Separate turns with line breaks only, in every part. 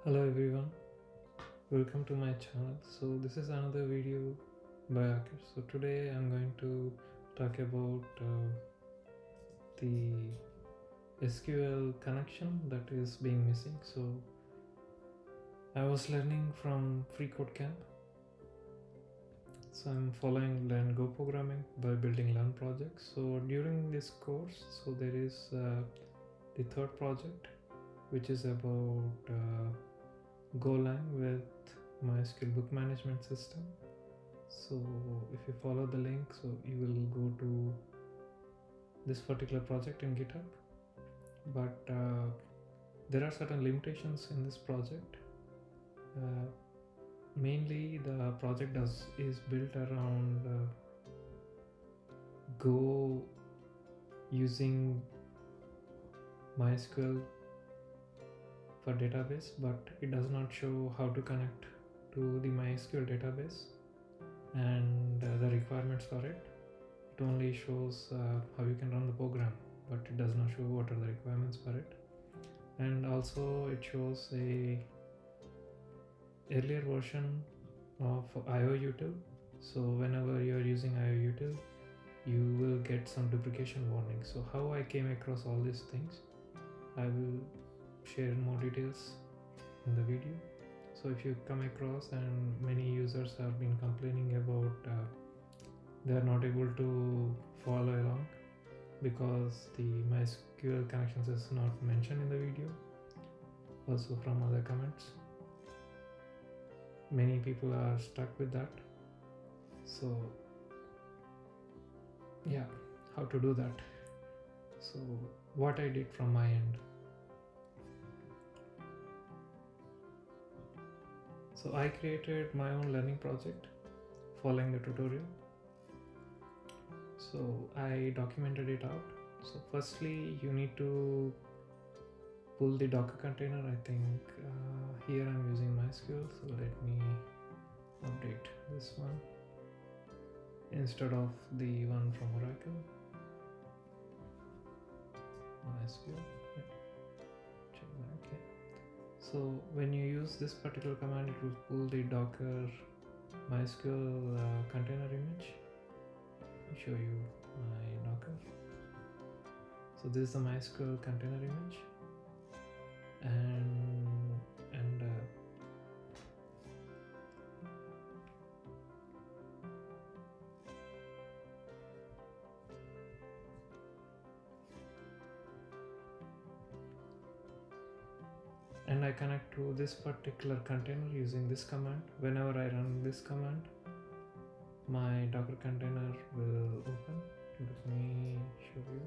Hello everyone, welcome to my channel. So this is another video by Akash. So today I'm going to talk about the SQL connection that is being missing. So I was learning from Free Code Camp. So I'm following Learn Go programming by building Learn projects. So during this course, so there is the third project, which is about Golang with MySQL Book Management System. So if you follow the link, so you will go to this particular project in GitHub, but there are certain limitations in this project. Mainly the project is built around Go using MySQL for database, but it does not show how to connect to the MySQL database and the requirements for it. It only shows how you can run the program, but it does not show what are the requirements for it. And also it shows a earlier version of IOUtil. So whenever you are using IOUtil, you will get some duplication warning. So how I came across all these things, I will share more details in the video. So if you come across, and many users have been complaining about they are not able to follow along because the MySQL connections is not mentioned in the video. Also from other comments, many people are stuck with that. So yeah, how to do that. So what I did from my end. So I created my own learning project following the tutorial. So I documented it out. So firstly, you need to pull the Docker container. I think here I'm using MySQL. So let me update this one instead of the one from Oracle. MySQL. Yeah. Check that. Okay. So when you use this particular command, it will pull the Docker MySQL container image. I'll show you my Docker. So this is the MySQL container image, and I connect to this particular container using this command. Whenever I run this command, my Docker container will open. Let me show you.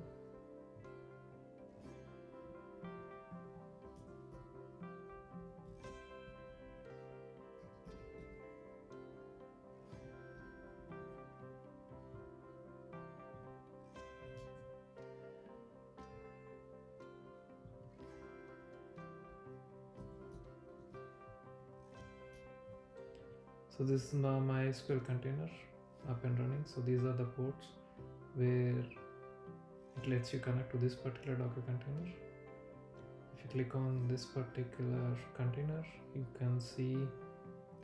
So this is my MySQL container up and running. So these are the ports where it lets you connect to this particular Docker container. If you click on this particular container, you can see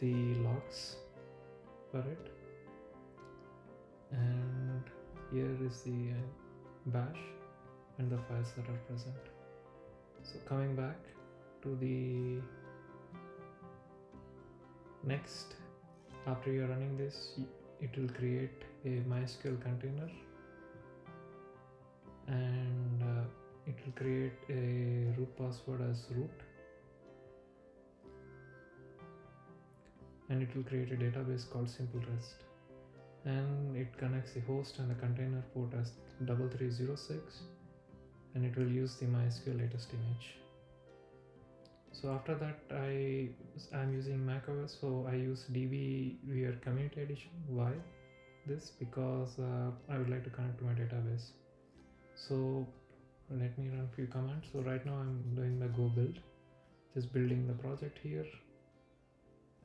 the logs for it, and here is the bash and the files that are present. So coming back to the next, after you're running this, it will create a MySQL container, and it will create a root password as root, and it will create a database called simple rest, and it connects the host and the container port as 3306, and it will use the MySQL latest image. So after that, I'm using macOS, so I use DBVR Community Edition. Why this? Because I would like to connect to my database. So let me run a few commands. So right now I'm doing the go build, just building the project here,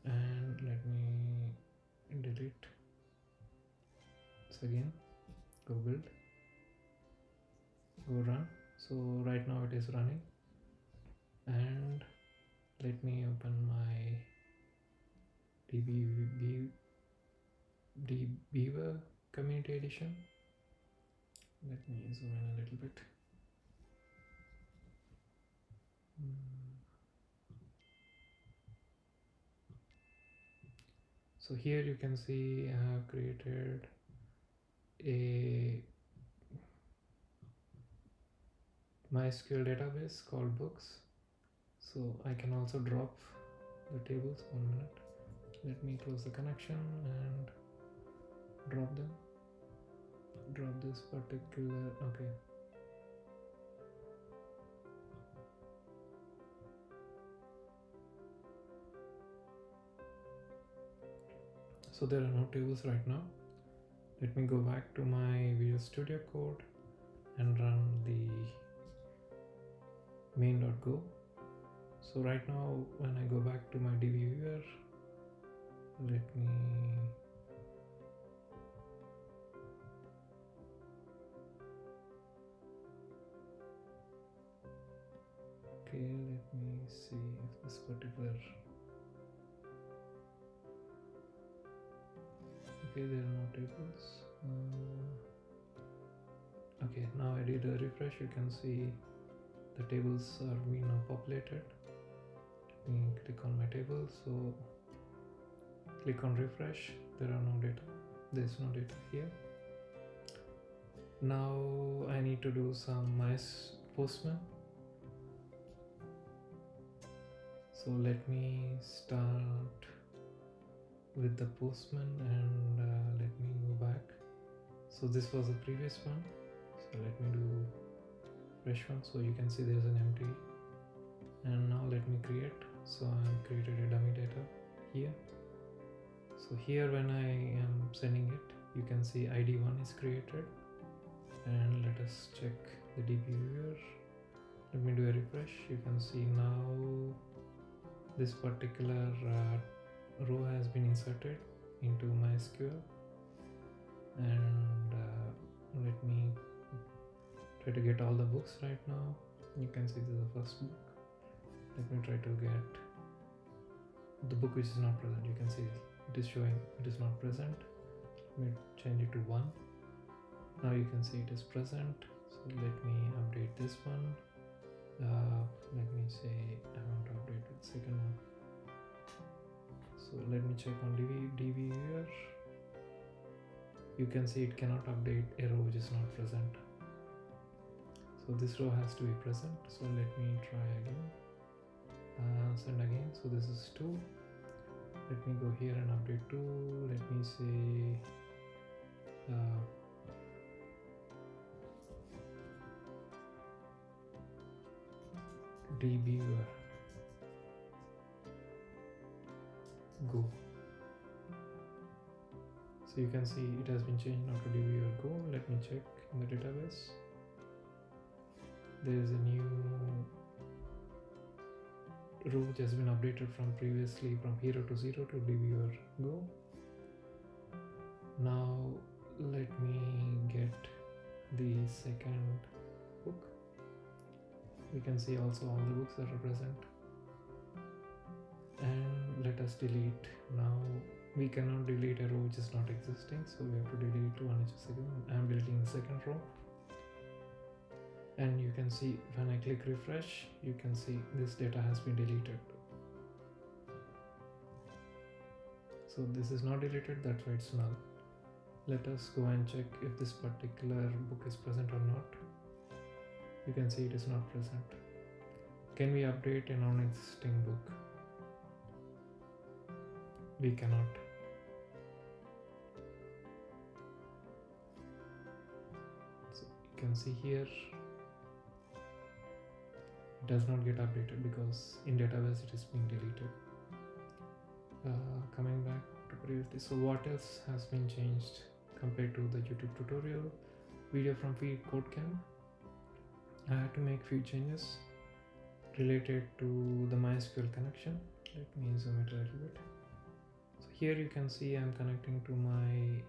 and let me delete this again. Go build, go run. So right now it is running, and Let me open my Beaver Community Edition. Let me zoom in a little bit. So here you can see I have created a MySQL database called books. So I can also drop the tables. 1 minute. Let me close the connection and drop them. Drop this particular, okay. So there are no tables right now. Let me go back to my Visual Studio Code and run the main.go. So right now when I go back to my DB viewer, let me see if this particular, okay, there are no tables. Okay, now I did a refresh. You can see the tables are being now populated. Let me click on my table. So click on refresh. There are no data. There is no data here. Now I need to do some Postman. So let me start with the Postman and let me go back. So this was the previous one. So let me do fresh one. So you can see there's an empty. And now let me create. So I created a dummy data here. So here when I am sending it, you can see ID1 is created. And let us check the DB viewer. Let me do a refresh. You can see now this particular row has been inserted into MySQL. And let me try to get all the books right now. You can see this is the first book. Let me try to get the book which is not present. You can see it is showing it is not present. Let me change it to 1. Now you can see it is present. So let me update this one. Let me say I want to update the second one. So let me check on DB viewer. You can see it cannot update a row which is not present. So this row has to be present. So let me try again. Send again. So this is 2. Let me go here and update 2. Let me say dbviewer go. So you can see it has been changed now to dbviewer go. Let me check in the database. There is a new row which has been updated from previously from hero to 0 to dbviewer go. Now let me get the second book. We can see also all the books that are present. And let us delete. Now we cannot delete a row which is not existing, so we have to delete one which is second. I am deleting the second row. And you can see when I click refresh, you can see this data has been deleted. So this is not deleted, that's why it's null. Let us go and check if this particular book is present or not. You can see it is not present. Can we update a non-existing book? We cannot. So you can see here it does not get updated because in database it is being deleted. Coming back to previously, so what else has been changed compared to the YouTube tutorial video from Feed Code Camp? I had to make few changes related to the MySQL connection. Let me zoom it a little bit. So here you can see I'm connecting to my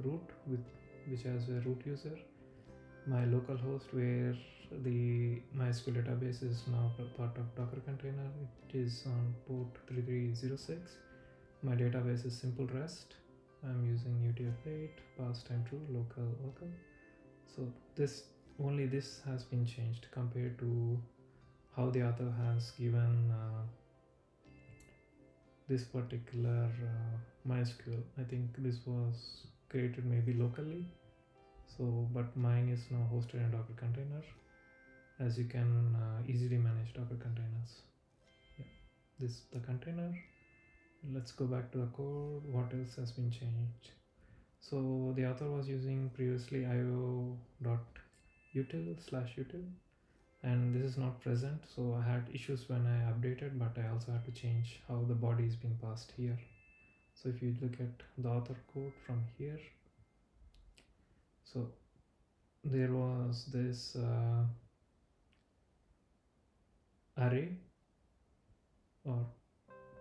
root which has a root user, my local host where the MySQL database is now part of Docker container. It is on port 3306. My database is simple REST. I'm using UTF-8, pass time true, local welcome. So this has been changed compared to how the author has given this particular MySQL. I think this was created maybe locally. So, but mine is now hosted in Docker container, as you can easily manage Docker containers. Yeah, this the container. Let's go back to the code. What else has been changed? So the author was using previously io.util/util, and this is not present. So I had issues when I updated, but I also had to change how the body is being passed here. So if you look at the author code from here, so there was this array or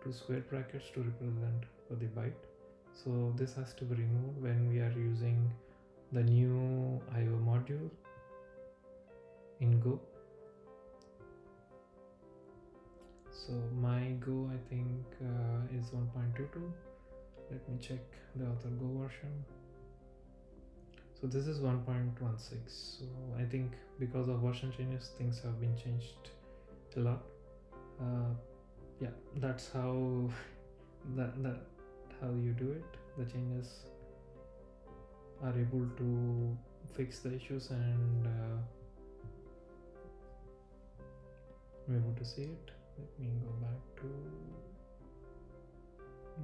two square brackets to represent for the byte. So this has to be removed when we are using the new IO module in Go. So my Go I think is 1.22. Let me check the author Go version. So this is 1.16. So I think because of version changes, things have been changed a lot. Yeah, that's how that how you do it. The changes are able to fix the issues, and I'm able to see it. Let me go back to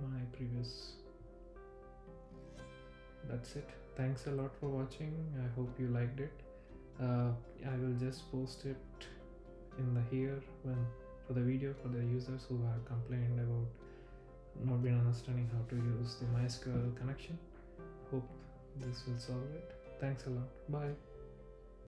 my previous. That's it. Thanks a lot for watching. I hope you liked it. I will just post it in the here when for the video for the users who have complained about not being understanding how to use the MySQL connection. Hope this will solve it. Thanks a lot. Bye.